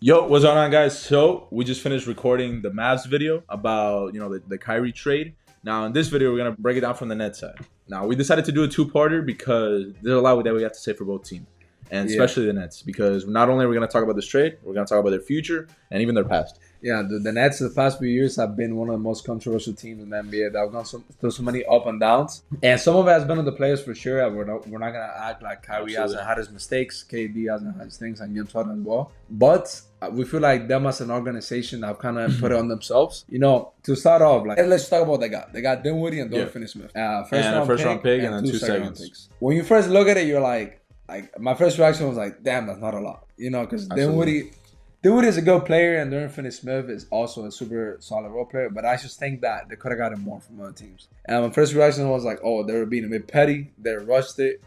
Yo, what's going on, guys? So we just finished recording the Mavs video about the Kyrie trade. Now in this video, we're gonna break it down from the net side. Now we decided to do a two-parter because there's a lot that we have to say for both teams, and especially the Nets, because not only are we gonna talk about this trade, we're gonna talk about their future and even their past. Yeah, the Nets the past few years have been one of the most controversial teams in the NBA. They've gone through so many up and downs, and some of it has been on the players for sure. We're not gonna act like Kyrie hasn't had his mistakes, KD hasn't had his things, and James Harden as well. But we feel like them as an organization have kind of put it on themselves. To start off, let's talk about what they got. They got Dinwiddie and Dorian Finney-Smith. First round pick and then 2 seconds. Picks. When you first look at it, you're like my first reaction was like, damn, that's not a lot. Because Dinwiddie is a good player, and Dorian Finney-Smith is also a super solid role player. But I just think that they could have gotten more from other teams. And my first reaction was like, oh, they were being a bit petty. They rushed it,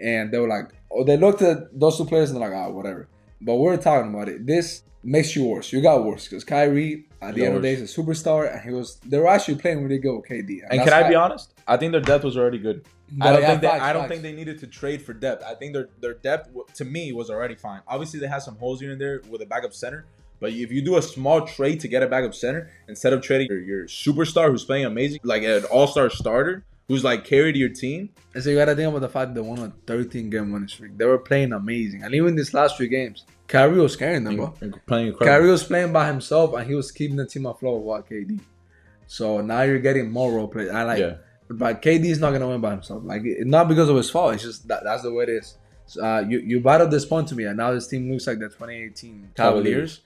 and they were like, oh, they looked at those two players and they're like, whatever. But we're talking about it. This makes you worse. You got worse because Kyrie, at the end of the day, is a superstar, and they were actually playing really good with KD. And can I be honest? I think their depth was already good. I don't think they needed to trade for depth. I think their depth, to me, was already fine. Obviously, they had some holes here and there with a backup center. But if you do a small trade to get a backup center, instead of trading your superstar who's playing amazing, like an all-star starter, who's carried your team. And so you got to think about the fact that they won a 13-game winning streak. They were playing amazing. And even these last 3 games, Kyrie was carrying them, bro. Kyrie was playing by himself, and he was keeping the team afloat with KD. So now you're getting more role players. But KD's not going to win by himself. Not because of his fault. It's just that's the way it is. So, you brought up this point to me, and now this team looks like the 2018 Cavaliers.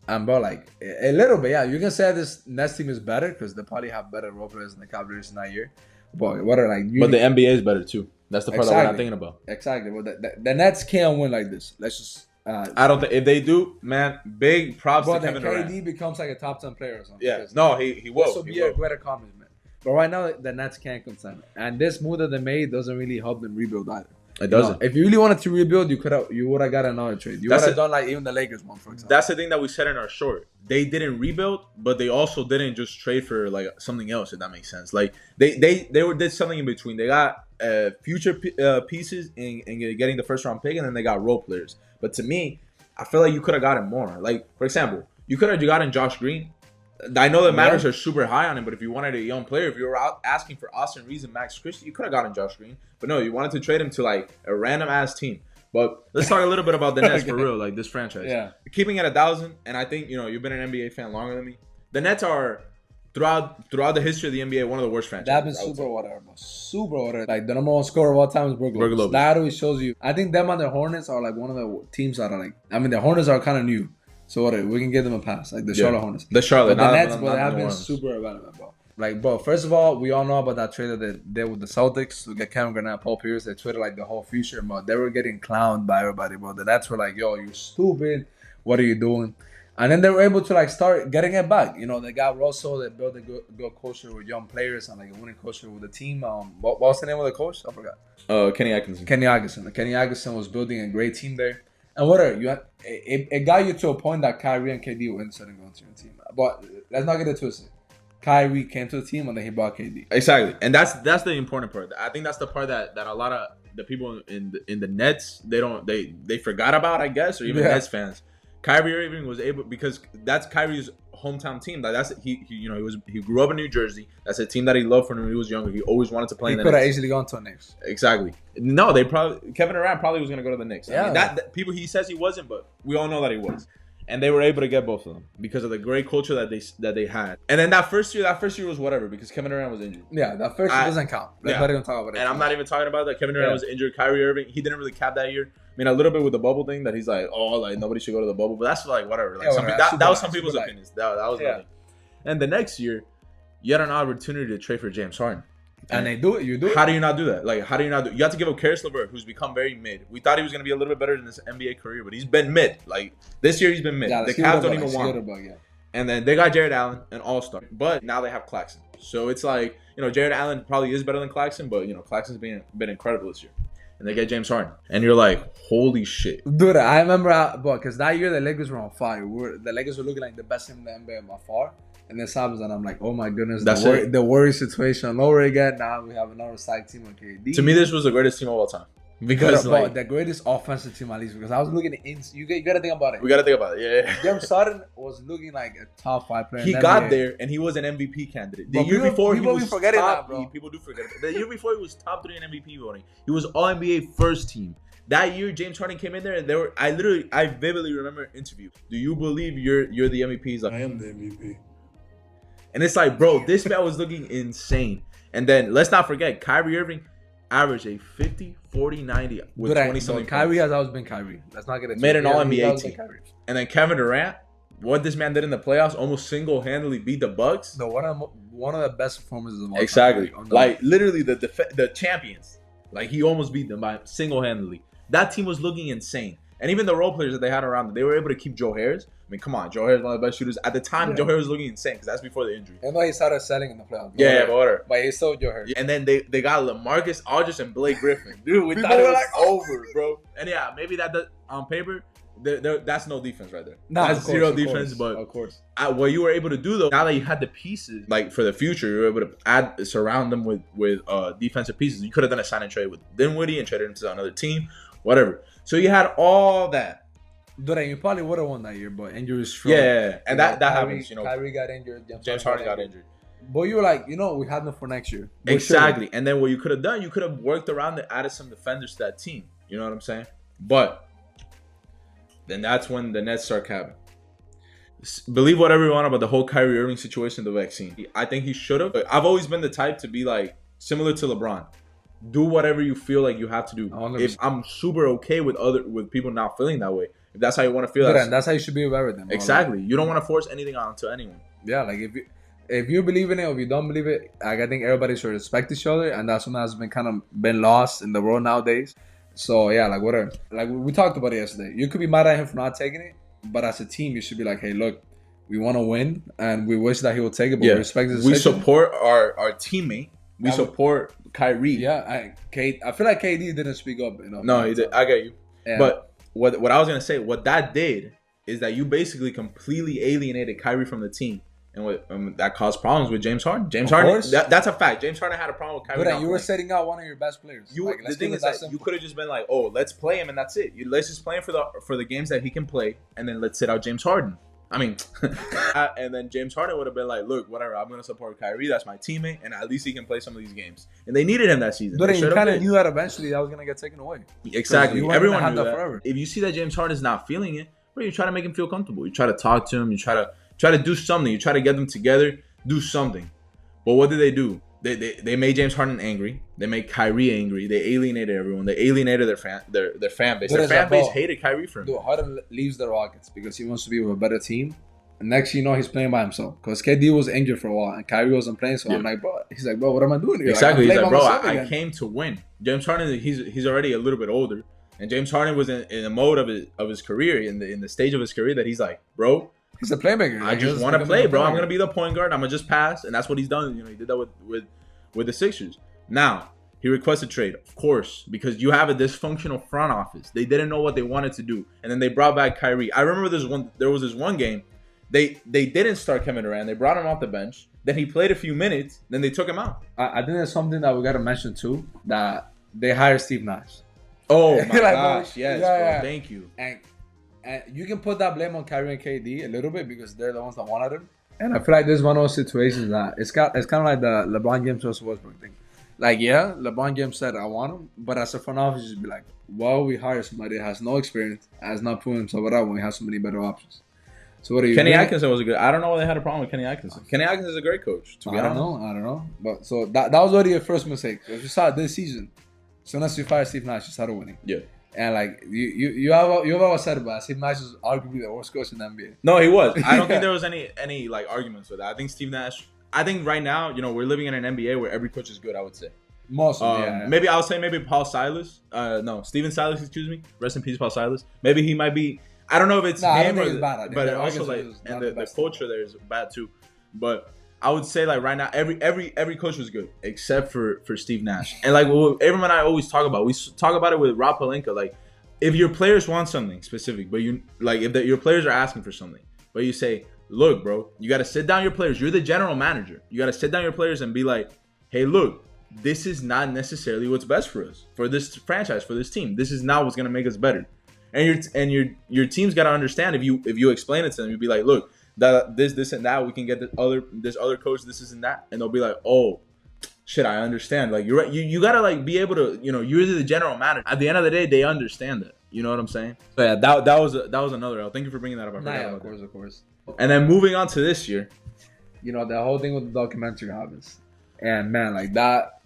And bro, a little bit, yeah. You can say this Nets team is better because they probably have better role players than the Cavaliers in that year. But but the NBA is better too. That's the part that we're not thinking about. Exactly. But the Nets can't win like this. Let's just. I don't think if they do, man. Big props to Kevin Durant. KD becomes like a top 10 player or something. Yeah. No, he will. This will be a great accomplishment. But right now, the Nets can't contend, and this move that they made doesn't really help them rebuild either. It doesn't. If you really wanted to rebuild, you would have got another trade. You would have done even the Lakers one, for example. That's the thing that we said in our short. They didn't rebuild, but they also didn't just trade for something else. If that makes sense. They did something in between. They got future pieces in getting the first round pick, and then they got role players. But to me, I feel like you could have gotten more. For example, you could have gotten Josh Green. I know the matters are super high on him, but if you wanted a young player, if you were out asking for Austin Reeves and Max Christie, you could have gotten Josh Green. But no, you wanted to trade him to a random ass team. But let's talk a little bit about the Nets for real, this franchise. Yeah. Keeping it 1,000, and I think you've been an NBA fan longer than me. The Nets are throughout the history of the NBA one of the worst franchises. That been super whatever. The number one scorer of all time is Brook Lopez. That always shows you. I think them and the Hornets are one of the teams that are the Hornets are kind of new. So whatever, we can give them a pass, the Charlotte Hornets. The Charlotte, but the Nets, they have been super irrelevant, bro. Bro, first of all, we all know about that trade that they did with the Celtics to get Kevin Garnett, Paul Pierce. They traded the whole future, but they were getting clowned by everybody, bro. The Nets were yo, you're stupid. What are you doing? And then they were able to start getting it back. They got Russell. They built a good culture with young players and a winning culture with the team. What was the name of the coach? I forgot. Kenny Atkinson. Kenny Atkinson was building a great team there. And whatever, it got you to a point that Kyrie and KD were interested in going to your team. But let's not get it twisted. Kyrie came to the team and then he brought KD. Exactly, and that's the important part. I think that's the part that a lot of the people in the Nets they forgot about, I guess, or even Nets fans. Kyrie Irving was able, because that's Kyrie's hometown team. He grew up in New Jersey. That's a team that he loved from when he was younger. He always wanted to play. He could have easily gone to the Knicks. Exactly. No, Kevin Durant probably was going to go to the Knicks. Yeah. That people, he says he wasn't, but we all know that he was. And they were able to get both of them because of the great culture that they had. And then that first year was whatever because Kevin Durant was injured. Yeah, that first year doesn't count. Let's not even talk about it. And I'm not even talking about that. Kevin Durant was injured. Kyrie Irving, he didn't really cap that year. I mean, a little bit with the bubble thing that he's nobody should go to the bubble, but that's whatever. That was some people's opinions. That was nothing. And the next year, you had an opportunity to trade for James Harden. And they do it. You do it. How do you not do that? How do you not do it? You have to give up Karis LeVert, who's become very mid. We thought he was going to be a little bit better in his NBA career, but he's been mid. This year, he's been mid. Yeah, the Cavs don't even want him. And then they got Jared Allen, an all-star. But now they have Claxton. So it's Jared Allen probably is better than Claxton, but, Claxton's been incredible this year. And they get James Harden. And you're like, holy shit. Dude, I remember, because that year the Lakers were on fire. The Lakers were looking like the best team in the NBA by far. And this happens, and I'm like, oh my goodness, the worry situation all over again. Now we have another side team on KD. To me, this was the greatest team of all time. Because but the greatest offensive team at least, because I was looking at you gotta think about it. We gotta think about it. Yeah. James Harden was looking like a top 5 player. He got there and he was an MVP candidate. The year before he was top, people do forget it. The year before he was top 3 in MVP voting. He was All NBA first team. That year James Harden came in there and I vividly remember an interview. Do you believe you're the MVP? He's like, I am the MVP. And it's like, bro, this man was looking insane. And then let's not forget, Kyrie Irving averaged a 50, 40, 90 with 20-something. Kyrie has always been Kyrie. Let's not get it. Made an All-NBA team. And then Kevin Durant, what this man did in the playoffs, almost single-handedly beat the Bucks. No, one of the best performances of all exactly. time. Like, literally, the champions. Like, he almost beat them by single-handedly. That team was looking insane. And even the role players that they had around them, they were able to keep Joe Harris. I mean, come on, Joe Harris is one of the best shooters. At the time, Joe Harris was looking insane because that's before the injury. And he started selling in the playoffs. But whatever. But he's still Joe Harris. And then they got LaMarcus Aldridge and Blake Griffin. Dude, we thought it was over, bro. And yeah, maybe that on paper, that's no defense right there. No, that's zero defense. But of course, what you were able to do though, now that you had the pieces, like for the future, you were able to surround them with defensive pieces. You could have done a sign and trade with Dinwiddie and traded him to another team, whatever. So you had all that. Dude, you probably would have won that year, but injuries. Yeah, and that happens. Kyrie got injured. James Harden got injured. But you were like, we had them for next year. Exactly. Sure. And then what you could have done, you could have worked around it, added some defenders to that team. You know what I'm saying? But then that's when the Nets start capping. Believe whatever you want about the whole Kyrie Irving situation, the vaccine. I think he should have. I've always been the type to be like similar to LeBron. Do whatever you feel like you have to do. 100%. If I'm super okay with people not feeling that way. If that's how you want to feel, that's how you should be with everything. Exactly. You don't want to force anything onto anyone. Yeah, like if you believe in it or if you don't believe it, like I think everybody should respect each other, and that's something that's been lost in the world nowadays. So yeah, like whatever. Like we talked about it yesterday. You could be mad at him for not taking it, but as a team, you should be like, hey, look, we want to win, and we wish that he will take it, but we respect his decision. We support our teammate. We support Kyrie. Yeah, I feel like KD didn't speak up enough. No, he did. I get you. Yeah. But what I was gonna say, what that did is that you basically completely alienated Kyrie from the team, and that caused problems with James Harden. James Harden, that's a fact. James Harden had a problem with Kyrie. But you were setting out one of your best players. The thing is that you could have just been like, oh, let's play him and that's it. Let's just play him for the games that he can play, and then let's sit out James Harden. I mean, and then James Harden would have been like, look, whatever, I'm going to support Kyrie. That's my teammate. And at least he can play some of these games. And they needed him that season. But you kind of knew that eventually that was going to get taken away. Exactly. Everyone knew that. Forever. If you see that James Harden is not feeling it, bro, you try to make him feel comfortable. You try to talk to him. You try to do something. You try to get them together, do something. But what did they do? They made James Harden angry. They made Kyrie angry. They alienated everyone. They alienated their fan base. Their fan base hated Kyrie for him. Dude, Harden leaves the Rockets because he wants to be with a better team. And next you know, he's playing by himself because KD was injured for a while and Kyrie wasn't playing. So I'm like, bro, what am I doing here? Exactly. He's like, bro, I came to win. James Harden, he's already a little bit older, and James Harden was in a mode of his career, in the stage of his career that he's like, bro, he's a playmaker. I just want to play, bro. I'm gonna be the point guard. I'm gonna just pass, and that's what he's done. He did that with the Sixers. Now he requested trade, of course, because you have a dysfunctional front office. They didn't know what they wanted to do, and then they brought back Kyrie. I remember there was this one game. They didn't start Kevin Durant. They brought him off the bench. Then he played a few minutes. Then they took him out. I think there's something that we got to mention too, that they hired Steve Nash. Oh my gosh, yes, bro. Thank you. And you can put that blame on Kyrie and KD a little bit because they're the ones that wanted him. And I feel like this is one of those situations that it's kind of like the LeBron James versus Westbrook thing. Like, yeah, LeBron James said, I want him. But as a front office, you'd be like, well, we hire somebody that has no experience, has not proven himself at all when we have so many better options. So what are you Kenny Atkinson was a good. I don't know why they had a problem with Kenny Atkinson. Kenny Atkinson is a great coach. I don't know. But so that was already your first mistake. If you saw it this season, as soon as you fire Steve Nash, you started winning. Yeah. And like you have always said about it, Steve Nash is arguably the worst coach in the NBA. No, he was. I don't think there was any like arguments with that. I think Steve Nash. I think right now, we're living in an NBA where every coach is good. I would say. Most of them, yeah. Maybe I would say Paul Silas. Steven Silas. Excuse me. Rest in peace, Paul Silas. Maybe he might be. I don't know if it's him or bad, but also like and the culture there is bad too. But I would say like right now every coach was good except for Steve Nash. And like what Abram and I always talk about, we talk about it with Rob Pelinka. Like if your players want something specific, but you like if your players are asking for something, but you say, look, bro, you got to sit down your players. You're the general manager. You got to sit down your players and be like, hey, look, this is not necessarily what's best for us, for this franchise, for this team. This is not what's gonna make us better. And your team's gotta understand if you explain it to them, you'll be like, look, that this and that, we can get this other coach, this and that, and they'll be like, oh shit, I understand. Like, you're right. You gotta like be able to, you're the general manager. At the end of the day, they understand that. You know what I'm saying? So yeah, that was another L. Thank you for bringing that up. Of course. And then moving on to this year, the whole thing with the documentary happens, and man, like that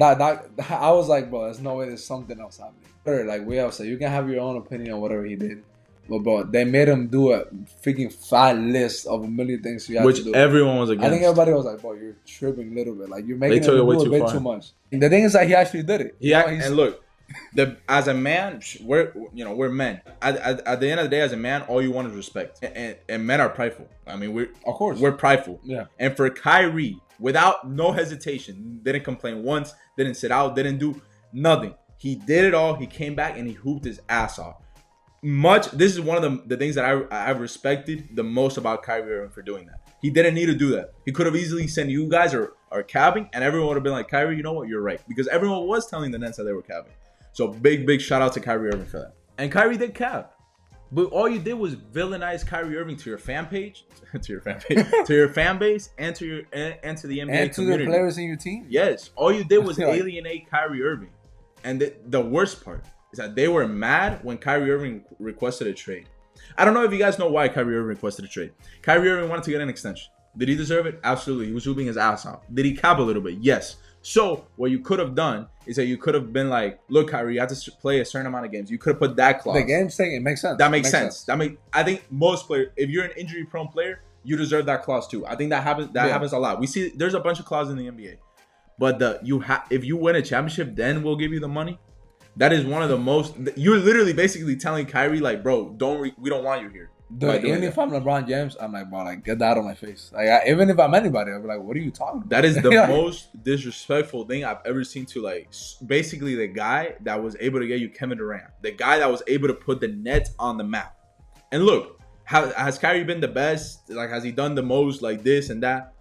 I was like, bro, there's no way there's something else happening. Like we all say, you can have your own opinion on whatever he did. But bro, they made him do a freaking fat list of a million things you have to do. Which everyone was against. I think everybody was like, bro, you're tripping a little bit. Like, you're making him do a bit too much. And the thing is that he actually did it. And look, as a man, we're men. At the end of the day, as a man, all you want is respect. And men are prideful. I mean, we're prideful. Yeah. And for Kyrie, without no hesitation, didn't complain once, didn't sit out, didn't do nothing. He did it all. He came back and he hooped his ass off. This is one of the things that I've respected the most about Kyrie Irving for doing that. He didn't need to do that. He could have easily sent you guys or cabbing, and everyone would have been like, Kyrie, you know what? You're right. Because everyone was telling the Nets that they were cabbing. So big shout out to Kyrie Irving for that. And Kyrie did cab. But all you did was villainize Kyrie Irving to your fan page, to your fan base, and to the NBA and to community. The players in your team. Yes. All you did was alienate Kyrie Irving. And the worst part is that they were mad when Kyrie Irving requested a trade. I don't know if you guys know why Kyrie Irving requested a trade. Kyrie Irving wanted to get an extension. Did he deserve it? Absolutely. He was hooping his ass off. Did he cap a little bit? Yes. So what you could have done is that you could have been like, look, Kyrie, you have to play a certain amount of games. You could have put that clause. The games thing, it makes sense. That makes sense. I think most players, if you're an injury-prone player, you deserve that clause too. I think that happens. Happens a lot. We see there's a bunch of clauses in the NBA, but if you win a championship, then we'll give you the money. That is one of the most. You're literally basically telling Kyrie, like, bro, we don't want you here. Dude, even if I'm LeBron James, I'm like, bro, like, get that out of my face. Like, even if I'm anybody, I'll be like, what are you talking about? That is the most disrespectful thing I've ever seen to, like, basically the guy that was able to get you Kevin Durant, the guy that was able to put the Nets on the map. And look, has Kyrie been the best? Like, has he done the most, like this and that?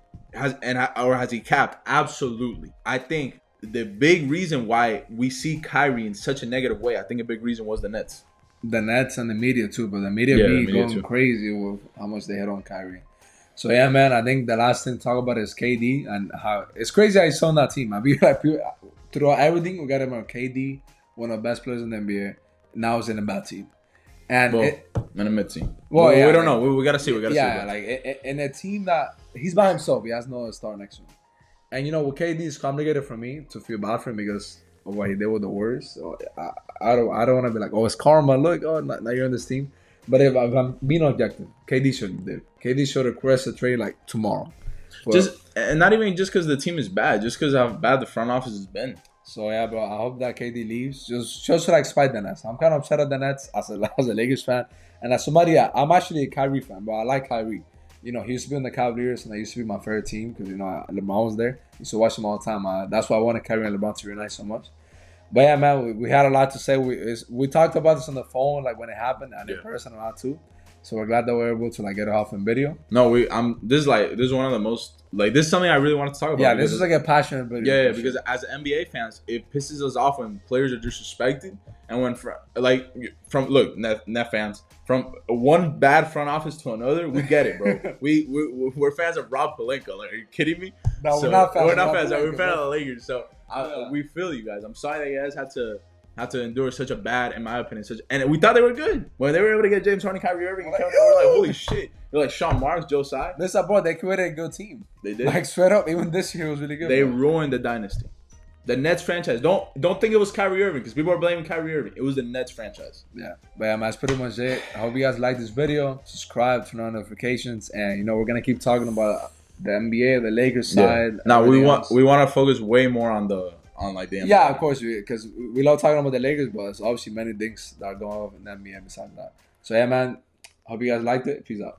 Or has he capped? Absolutely. I think the big reason why we see Kyrie in such a negative way, I think a big reason was the Nets. The Nets and the media too, but the media be going crazy with how much they hit on Kyrie. So yeah, man, I think the last thing to talk about is KD and how it's crazy how he's on that team. I be like, throughout everything, we got him on KD, one of the best players in the NBA. Now he's in a bad team, and in a mid team. Well, we don't know. We gotta see. See. Like in a team that he's by himself, he has no star next to him. And with KD, it's complicated for me to feel bad for him because of what he did with the Warriors. So I don't want to be like, oh, it's karma. Look, now you're on this team. But if I'm being objective, KD shouldn't have. KD should have requested a trade like tomorrow. And not even just because the team is bad, just because of how bad the front office has been. So yeah, bro, I hope that KD leaves. Just to like spite the Nets. I'm kind of upset at the Nets as a Lakers fan. And as somebody, I'm actually a Kyrie fan, but I like Kyrie. He used to be on the Cavaliers, and that used to be my favorite team because, LeBron was there. I used to watch him all the time. That's why I wanted Kyrie and LeBron to reunite so much. But yeah, man, we had a lot to say. We talked about this on the phone, like when it happened, and in person a lot too. So we're glad that we're able to like get it off in video. No, this is one of the most, like, this is something I really wanted to talk about. Yeah, this is like a passionate video. Yeah, because as NBA fans, it pisses us off when players are disrespected, and when Net fans, from one bad front office to another, we get it, bro. we're fans of Rob Pelinka. Like, are you kidding me? No, we're not fans. We're not fans. We're fans of the Lakers. So we feel you guys. I'm sorry that you guys had to endure such a bad, in my opinion, and we thought they were good when they were able to get James Harden, Kyrie Irving, and Kevin. We're like, holy shit! They're like Sean Marks, Joe Tsai. They created a good team. They did. Like, straight up, even this year was really good. They ruined the dynasty. The Nets franchise. Don't think it was Kyrie Irving because people are blaming Kyrie Irving. It was the Nets franchise. Yeah, but yeah, man, that's pretty much it. I hope you guys like this video. Subscribe, turn on notifications, and we're gonna keep talking about the NBA, the Lakers side. Now we want to focus way more on the NBA. Yeah, of course, because we love talking about the Lakers, but there's obviously many things that are going on in the NBA besides that. So yeah, man, hope you guys liked it. Peace out.